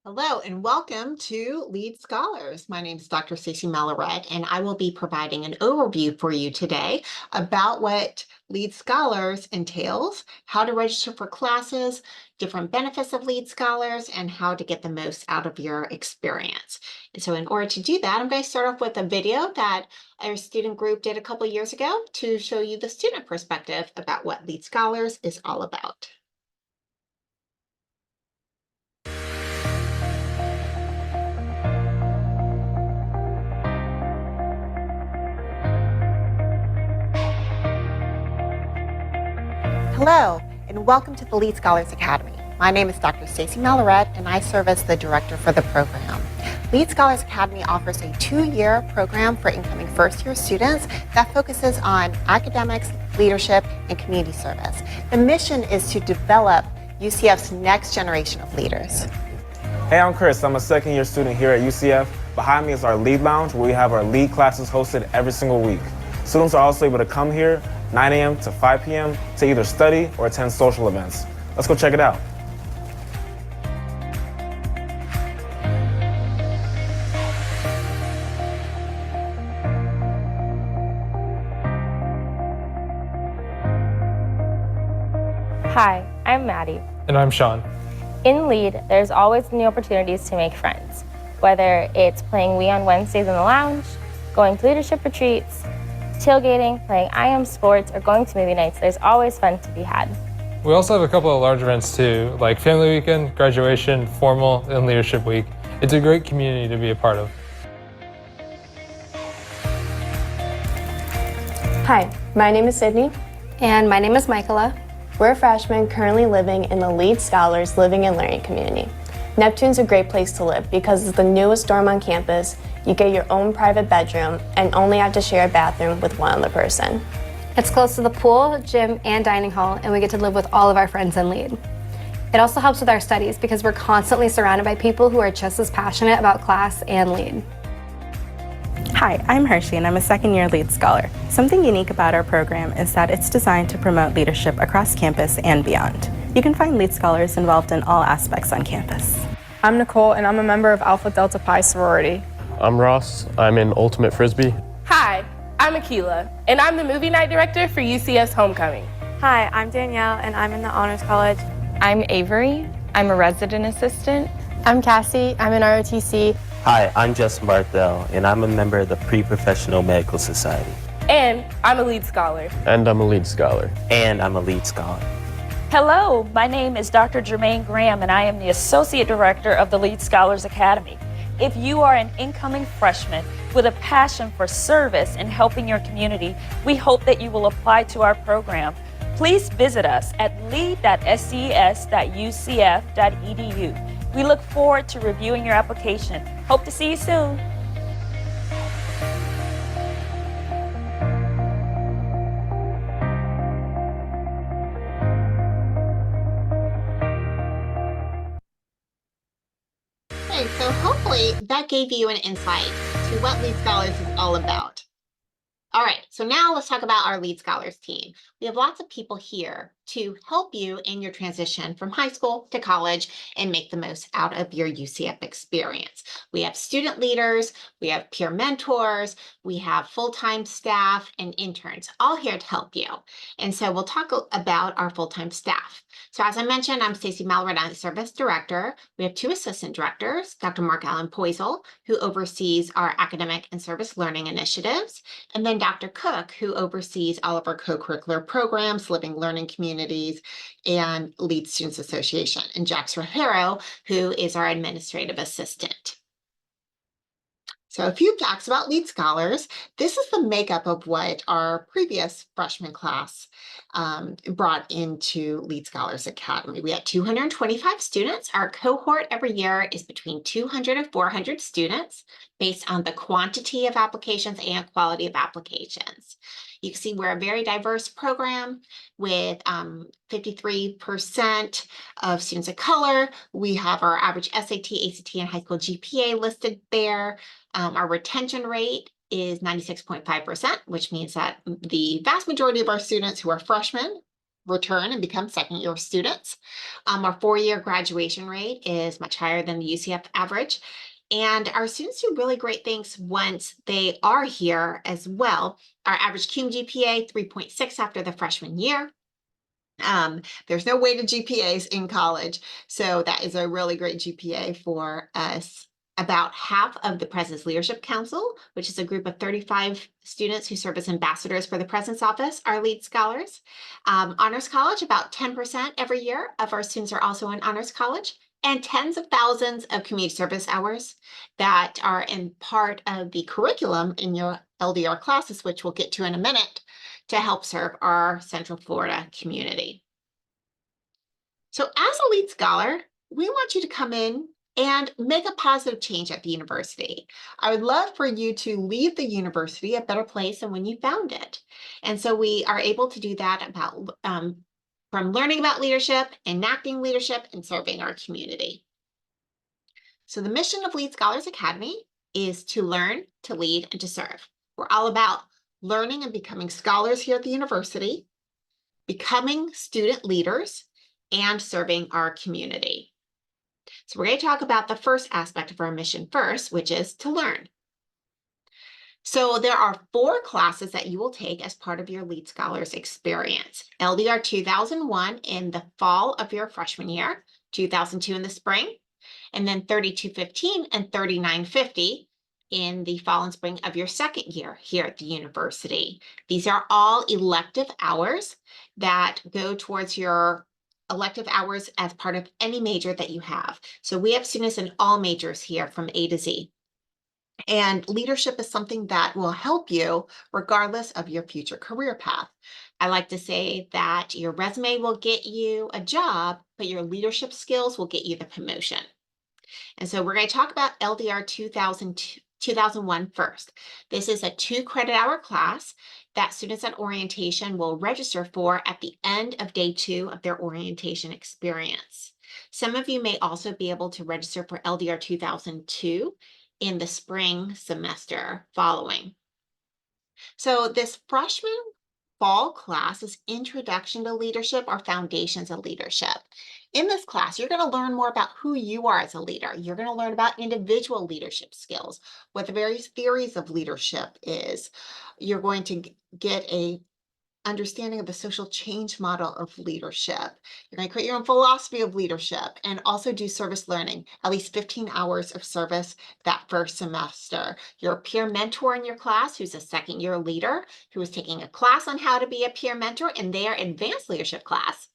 Hello and welcome to Lead Scholars. My name is Dr. Stacey Malaret, and I will be providing an overview for you today about what Lead Scholars entails, how to register for classes, different benefits of Lead Scholars, and how to get the most out of your experience. And so in order to do that, I'm going to start off with a video that our student group did a couple years ago to show you the student perspective about what Lead Scholars is all about. Hello, and welcome to the Lead Scholars Academy. My name is Dr. Stacey Malaret, and I serve as the director for the program. Lead Scholars Academy offers a 2-year program for incoming first-year students that focuses on academics, leadership, and community service. The mission is to develop UCF's next generation of leaders. Hey, I'm Chris. I'm a second-year student here at UCF. Behind me is our Lead Lounge, where we have our lead classes hosted every single week. Students are also able to come here 9 a.m. to 5 p.m. to either study or attend social events. Let's go check it out. Hi, I'm Maddie. And I'm Sean. In LEAD, there's always new opportunities to make friends, whether it's playing Wii on Wednesdays in the lounge, going to leadership retreats, tailgating, playing IM sports, or going to movie nights. There's always fun to be had. We also have a couple of large events too, like Family Weekend, Graduation, Formal, and Leadership Week. It's a great community to be a part of. Hi, my name is Sydney. And my name is Michaela. We're freshmen currently living in the Lead Scholars Living and Learning community. Neptune's a great place to live because it's the newest dorm on campus. You get your own private bedroom and only have to share a bathroom with one other person. It's close to the pool, gym, and dining hall, and we get to live with all of our friends in LEAD. It also helps with our studies because we're constantly surrounded by people who are just as passionate about class and LEAD. Hi, I'm Hershey and I'm a second-year Lead Scholar. Something unique about our program is that it's designed to promote leadership across campus and beyond. You can find Lead Scholars involved in all aspects on campus. I'm Nicole and I'm a member of Alpha Delta Pi sorority. I'm Ross. I'm in Ultimate Frisbee. Hi, I'm Akila, and I'm the movie night director for UCF's Homecoming. Hi, I'm Danielle, and I'm in the Honors College. I'm Avery. I'm a resident assistant. I'm Cassie. I'm in ROTC. Hi, I'm Justin Barthel, and I'm a member of the Pre-Professional Medical Society. And I'm a Lead Scholar. And I'm a Lead Scholar. And I'm a Lead Scholar. Hello, my name is Dr. Jermaine Graham, and I am the Associate Director of the Lead Scholars Academy. If you are an incoming freshman with a passion for service and helping your community, we hope that you will apply to our program. Please visit us at lead.sccs.ucf.edu. We look forward to reviewing your application. Hope to see you soon. So hopefully that gave you an insight to what Lead Scholars is all about. All right, so now let's talk about our Lead Scholars team. We have lots of people here to help you in your transition from high school to college and make the most out of your UCF experience. We have student leaders, we have peer mentors, we have full-time staff and interns, all here to help you. And so we'll talk about our full-time staff. So as I mentioned, I'm Stacey Malaret, I'm the service director. We have 2 assistant directors, Dr. Mark Allen Poisel, who oversees our academic and service learning initiatives, and then Dr. Cook, who oversees all of our co-curricular programs, living learning communities, and Lead Students Association, and Jax Rogero, who is our administrative assistant. So a few facts about Lead Scholars. This is the makeup of what our previous freshman class brought into Lead Scholars Academy. We had 225 students. Our cohort every year is between 200 and 400 students based on the quantity of applications and quality of applications. You can see we're a very diverse program with 53% of students of color. We have our average SAT, ACT, and high school GPA listed there. Our retention rate is 96.5%, which means that the vast majority of our students who are freshmen return and become second-year students. Our 4-year graduation rate is much higher than the UCF average. And our students do really great things once they are here as well. Our average cum GPA, 3.6 after the freshman year. There's no weighted GPAs in college, so that is a really great GPA for us. About half of the President's Leadership Council, which is a group of 35 students who serve as ambassadors for the President's Office, are LEAD scholars. Honors College, about 10% every year of our students are also in Honors College, and tens of thousands of community service hours that are in part of the curriculum in your LDR classes, which we'll get to in a minute, to help serve our Central Florida community. So as a LEAD scholar, we want you to come in and make a positive change at the university. I would love for you to leave the university a better place than when you found it. And so we are able to do that about from learning about leadership, enacting leadership, and serving our community. So the mission of LEAD Scholars Academy is to learn, to lead, and to serve. We're all about learning and becoming scholars here at the university, becoming student leaders, and serving our community. So we're going to talk about the first aspect of our mission first, which is to learn. So there are 4 classes that you will take as part of your LEAD Scholars experience. LDR 2001 in the fall of your freshman year, 2002 in the spring, and then 3215 and 3950 in the fall and spring of your second year here at the university. These are all elective hours that go towards your elective hours as part of any major that you have. So we have students in all majors here from A to Z. And leadership is something that will help you regardless of your future career path. I like to say that your resume will get you a job, but your leadership skills will get you the promotion. And so we're going to talk about LDR 2001 first. This is a 2 credit hour class that students at orientation will register for at the end of day 2 of their orientation experience. Some of you may also be able to register for LDR 2002 in the spring semester following. So this freshman fall class is Introduction to Leadership or Foundations of Leadership. In this class, you're going to learn more about who you are as a leader. You're going to learn about individual leadership skills, what the various theories of leadership is. You're going to get a understanding of the social change model of leadership. You're going to create your own philosophy of leadership and also do service learning, at least 15 hours of service that first semester. Your peer mentor in your class, who's a second-year leader, who is taking a class on how to be a peer mentor in their advanced leadership class,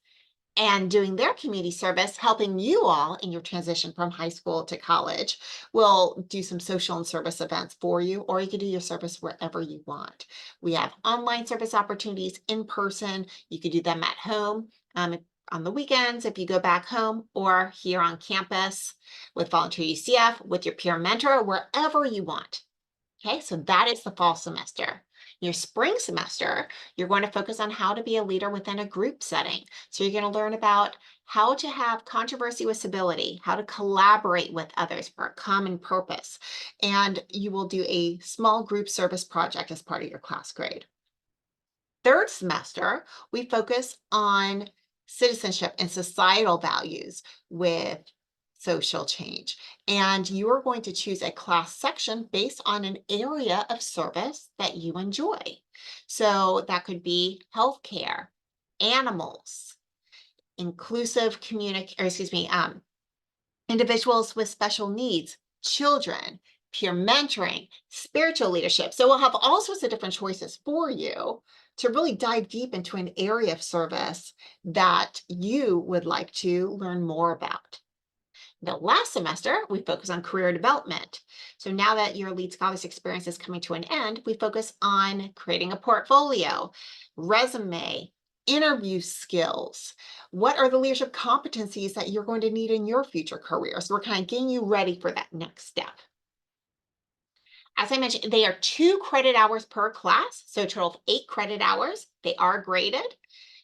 and doing their community service, helping you all in your transition from high school to college. We'll do some social and service events for you, or you can do your service wherever you want. We have online service opportunities in person. You can do them at home on the weekends if you go back home, or here on campus with Volunteer UCF, with your peer mentor, wherever you want. Okay, so that is the fall semester. Your spring semester, you're going to focus on how to be a leader within a group setting. So you're going to learn about how to have controversy with civility, how to collaborate with others for a common purpose. And you will do a small group service project as part of your class grade. Third semester, we focus on citizenship and societal values with social change. And you are going to choose a class section based on an area of service that you enjoy. So that could be healthcare, animals, inclusive individuals with special needs, children, peer mentoring, spiritual leadership. So we'll have all sorts of different choices for you to really dive deep into an area of service that you would like to learn more about. The last semester, we focus on career development. So now that your LEAD Scholars experience is coming to an end, we focus on creating a portfolio, resume, interview skills. What are the leadership competencies that you're going to need in your future career? So we're kind of getting you ready for that next step. As I mentioned, they are 2 credit hours per class, so a total of 8 credit hours. They are graded.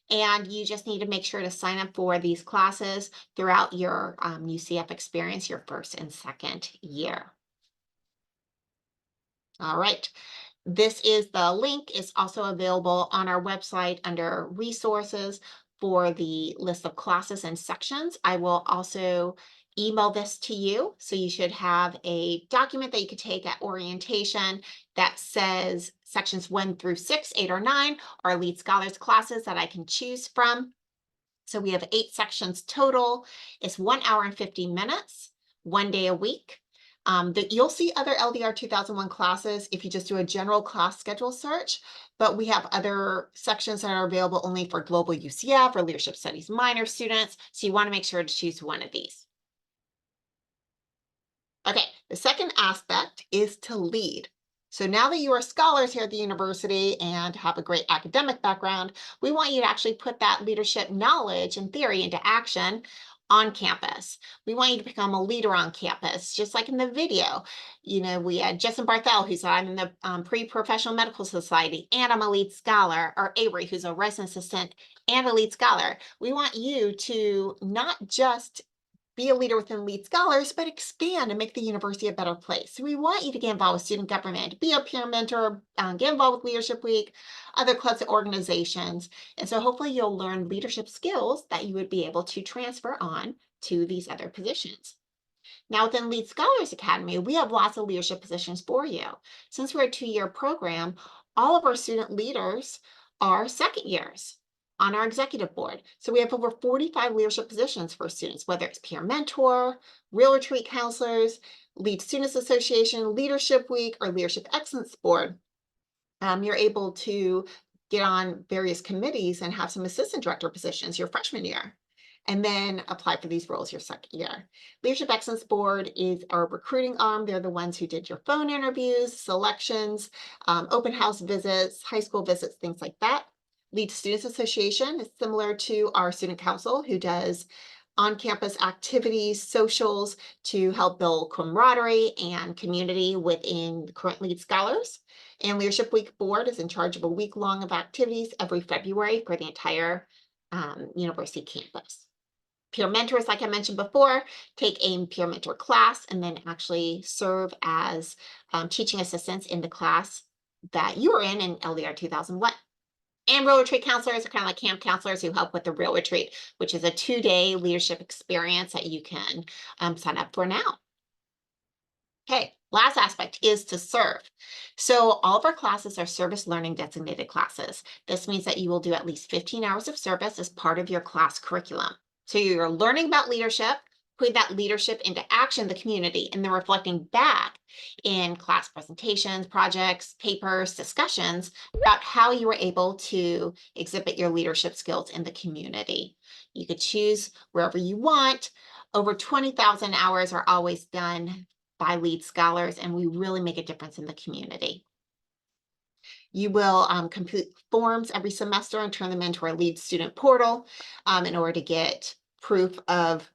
And you just need to make sure to sign up for these classes throughout your UCF experience, your first and second year. All right. The link is also available on our website under resources for the list of classes and sections. I will also email this to you. So you should have a document that you could take at orientation that says sections 1 through 6, 8 or 9 are Lead Scholars classes that I can choose from. So we have 8 sections total. It's 1 hour and 50 minutes, 1 day a week. You'll see other LDR 2001 classes if you just do a general class schedule search, but we have other sections that are available only for Global UCF or Leadership Studies minor students. So you want to make sure to choose one of these. Okay, the second aspect is to lead. So now that you are scholars here at the university and have a great academic background, we want you to actually put that leadership knowledge and theory into action on campus. We want you to become a leader on campus, just like in the video. You know, we had Justin Barthel, who said, I'm in the Pre-Professional Medical Society and I'm a lead scholar, or Avery, who's a resident assistant and a lead scholar. We want you to not just be a leader within Lead Scholars, but expand and make the university a better place. So we want you to get involved with student government, be a peer mentor, get involved with Leadership Week, other clubs and organizations. And so hopefully you'll learn leadership skills that you would be able to transfer on to these other positions. Now within Lead Scholars Academy, we have lots of leadership positions for you. Since we're a 2-year program, all of our student leaders are second years on our executive board. So we have over 45 leadership positions for students, whether it's peer mentor, real retreat counselors, Lead Students Association, Leadership Week, or Leadership Excellence Board. You're able to get on various committees and have some assistant director positions your freshman year, and then apply for these roles your second year. Leadership Excellence Board is our recruiting arm. They're the ones who did your phone interviews, selections, open house visits, high school visits, things like that. Lead Students Association is similar to our student council, who does on-campus activities, socials to help build camaraderie and community within current Lead Scholars. And Leadership Week Board is in charge of a week long of activities every February for the entire university campus. Peer mentors, like I mentioned before, take a peer mentor class and then actually serve as teaching assistants in the class that you were in LDR 2001. And Real Retreat counselors are kind of like camp counselors who help with the Real Retreat, which is a 2-day leadership experience that you can sign up for now. Okay, last aspect is to serve. So all of our classes are service learning designated classes. This means that you will do at least 15 hours of service as part of your class curriculum. So you're learning about leadership, putting that leadership into action in the community, and then reflecting back in class presentations, projects, papers, discussions about how you were able to exhibit your leadership skills in the community. You could choose wherever you want. Over 20,000 hours are always done by Lead Scholars, and we really make a difference in the community. You will complete forms every semester and turn them into our Lead Student Portal in order to get proof of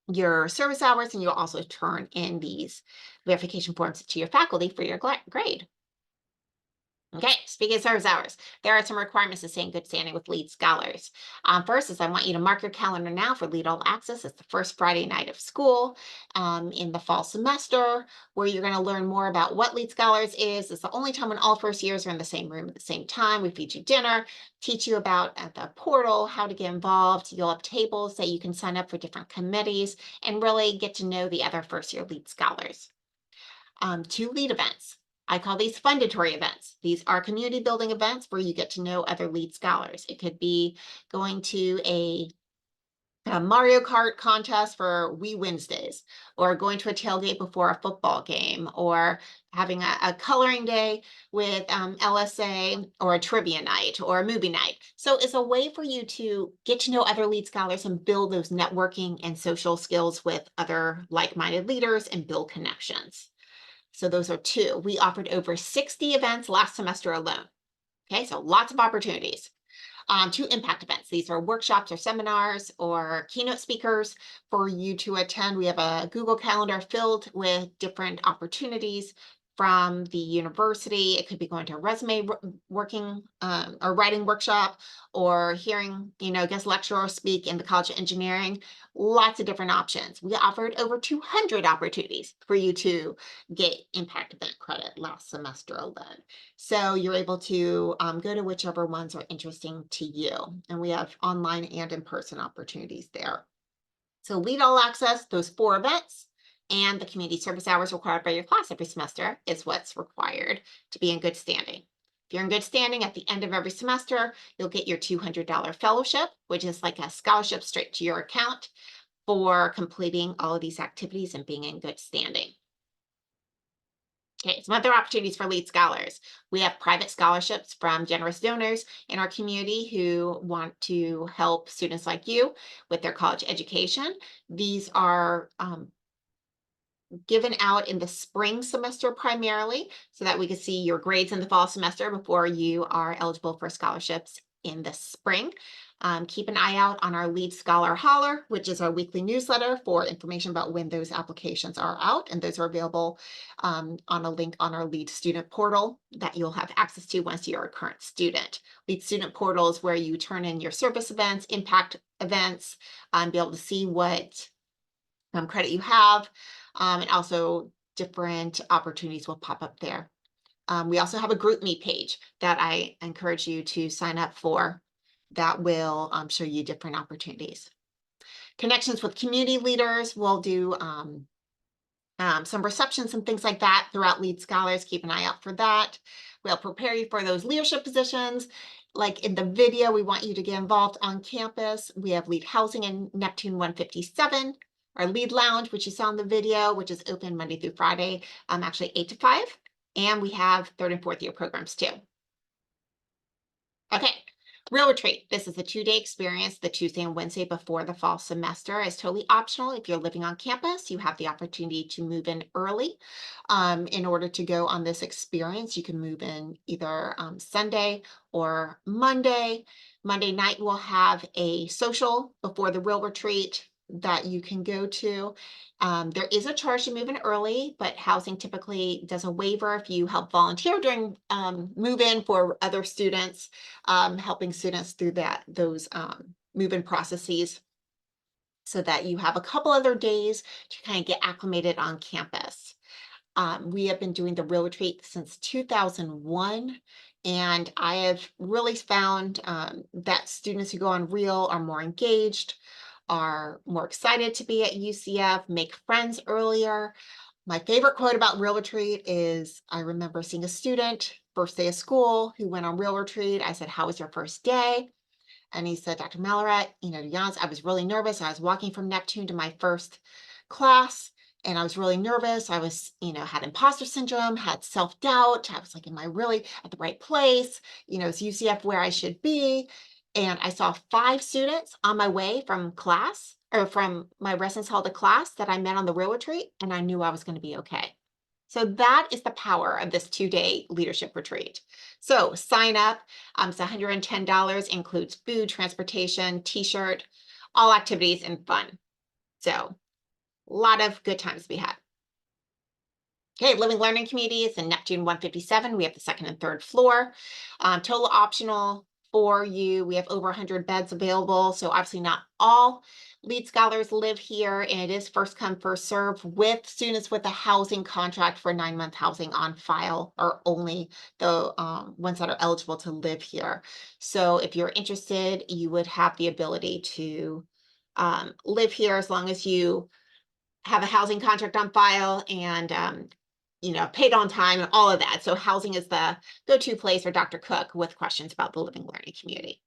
your service hours, and you'll also turn in these verification forms to your faculty for your grade. Okay, speaking of service hours, there are some requirements to stay in good standing with Lead Scholars. First is I want you to mark your calendar now for Lead All Access. It's the first Friday night of school in the fall semester, where you're going to learn more about what Lead Scholars is. It's the only time when all first years are in the same room at the same time. We feed you dinner, teach you about the portal, how to get involved. You'll have tables that you can sign up for different committees and really get to know the other first year Lead Scholars. 2 lead events. I call these fundatory events. These are community building events where you get to know other Lead Scholars. It could be going to a Mario Kart contest for Wee Wednesdays, or going to a tailgate before a football game, or having a coloring day with LSA, or a trivia night, or a movie night. So it's a way for you to get to know other Lead Scholars and build those networking and social skills with other like-minded leaders and build connections. So those are 2. We offered over 60 events last semester alone. Okay, so lots of opportunities. 2 impact events. These are workshops or seminars or keynote speakers for you to attend. We have a Google Calendar filled with different opportunities from the university. It could be going to a resume working or writing workshop, or hearing, guest lecturer speak in the College of Engineering. Lots of different options. We offered over 200 opportunities for you to get impact event credit last semester alone. So you're able to go to whichever ones are interesting to you. And we have online and in-person opportunities there. So Lead All Access, those 4 events, and the community service hours required by your class every semester is what's required to be in good standing. If you're in good standing at the end of every semester, you'll get your $200 fellowship, which is like a scholarship straight to your account for completing all of these activities and being in good standing. Okay, some other opportunities for Lead Scholars. We have private scholarships from generous donors in our community who want to help students like you with their college education. These are given out in the spring semester primarily, so that we can see your grades in the fall semester before you are eligible for scholarships in the spring. Keep an eye out on our Lead Scholar Holler, which is our weekly newsletter, for information about when those applications are out. And those are available on a link on our Lead Student Portal that you'll have access to once you're a current student. Lead Student Portal is where you turn in your service events, impact events, be able to see what credit you have. And also different opportunities will pop up there. We also have a GroupMe page that I encourage you to sign up for that will show you different opportunities. Connections with community leaders. We'll do some receptions and things like that throughout Lead Scholars. Keep an eye out for that. We'll prepare you for those leadership positions. Like in the video, we want you to get involved on campus. We have Lead Housing in Neptune 157. Our Lead Lounge, which you saw in the video, which is open Monday through Friday, actually 8 to 5. And we have 3rd and 4th year programs too. Okay, Real Retreat. This is a 2-day experience. The Tuesday and Wednesday before the fall semester is totally optional. If you're living on campus, you have the opportunity to move in early. In order to go on this experience, you can move in either Sunday or Monday. Monday night, we'll have a social before the Real Retreat that you can go to. There is a charge to move in early, but housing typically does a waiver if you help volunteer during move-in for other students, helping students through those move-in processes, so that you have a couple other days to kind of get acclimated on campus. We have been doing the Real Retreat since 2001. And I have really found that students who go on Real are more engaged, are more excited to be at UCF, make friends earlier. My favorite quote about Real Retreat is, I remember seeing a student, first day of school, who went on Real Retreat. I said, "How was your first day?" And he said, "Dr. Malloret, to be honest, I was really nervous. I was walking from Neptune to my first class, and I was really nervous. I was, had imposter syndrome, had self-doubt. I was like, am I really at the right place? Is UCF where I should be?" And I saw 5 students on my way from class, or from my residence hall to class, that I met on the Real Retreat, and I knew I was going to be okay. So that is the power of this 2-day leadership retreat. So sign up. It's $110, includes food, transportation, t-shirt, all activities, and fun. So a lot of good times to be had. Okay, Living Learning Community is in Neptune 157. We have the 2nd and 3rd floor. Total optional for you. We have over 100 beds available. So obviously not all Lead Scholars live here, and it is first come, first serve, with students with a housing contract for 9-month housing on file, or only the ones that are eligible to live here. So if you're interested, you would have the ability to live here as long as you have a housing contract on file and paid on time and all of that. So housing is the go-to place for Dr. Cook with questions about the Living Learning Community.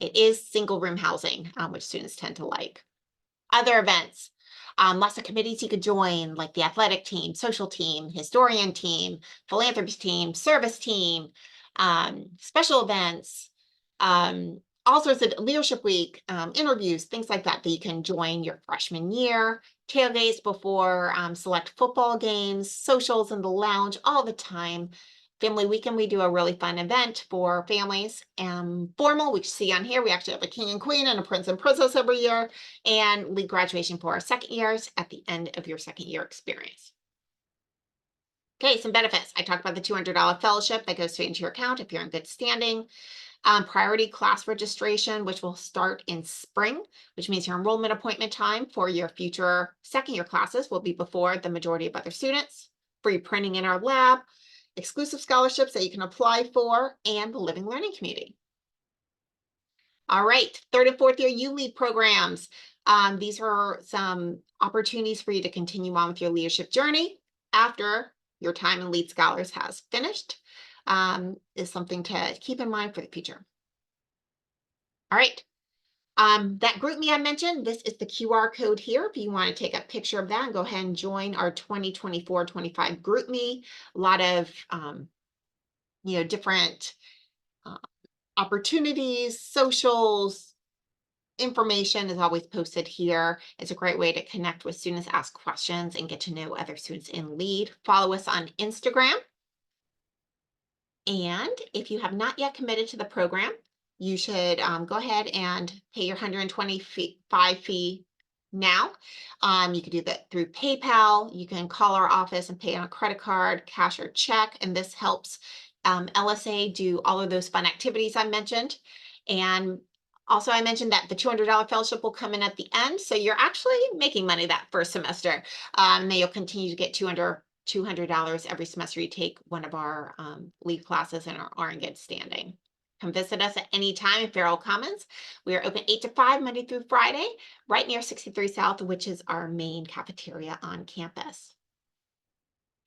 It is single room housing, which students tend to like. Other events, lots of committees you could join, like the athletic team, social team, historian team, philanthropy team, service team, special events, all sorts of leadership week, interviews, things like that you can join your freshman year. Tailgates before select football games, socials in the lounge all the time. Family weekend, we do a really fun event for families. Formal, which you see on here, we actually have a king and queen and a prince and princess every year. And lead graduation for our second years at the end of your second year experience. Okay, some benefits. I talked about the $200 fellowship that goes straight into your account if you're in good standing. Priority class registration, which will start in spring, which means your enrollment appointment time for your future second year classes will be before the majority of other students. Free printing in our lab, exclusive scholarships that you can apply for, and the Living Learning Community. All right, third and fourth year U-Lead programs. These are some opportunities for you to continue on with your leadership journey after your time in Lead Scholars has finished. Is something to keep in mind for the future. All right. That GroupMe I mentioned, this is the QR code here. If you want to take a picture of that and go ahead and join our 2024-25 GroupMe. A lot of, different opportunities, socials, information is always posted here. It's a great way to connect with students, ask questions, and get to know other students in Lead. Follow us on Instagram. And if you have not yet committed to the program, you should go ahead and pay your $125 fee now. You can do that through PayPal. You can call our office and pay on a credit card, cash, or check. And this helps LSA do all of those fun activities I mentioned. And also, I mentioned that the $200 fellowship will come in at the end. So you're actually making money that first semester. Then you'll continue to get $200 every semester you take one of our Lead classes and are in good standing. Come visit us at any time in Farrell Commons. We are open 8 to 5 Monday through Friday, right near 63 South, which is our main cafeteria on campus.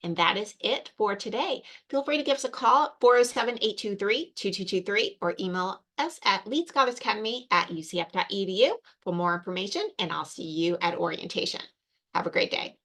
And that is it for today. Feel free to give us a call at 407-823-2223 or email us at leadscholarsacademy@ucf.edu for more information, and I'll see you at orientation. Have a great day.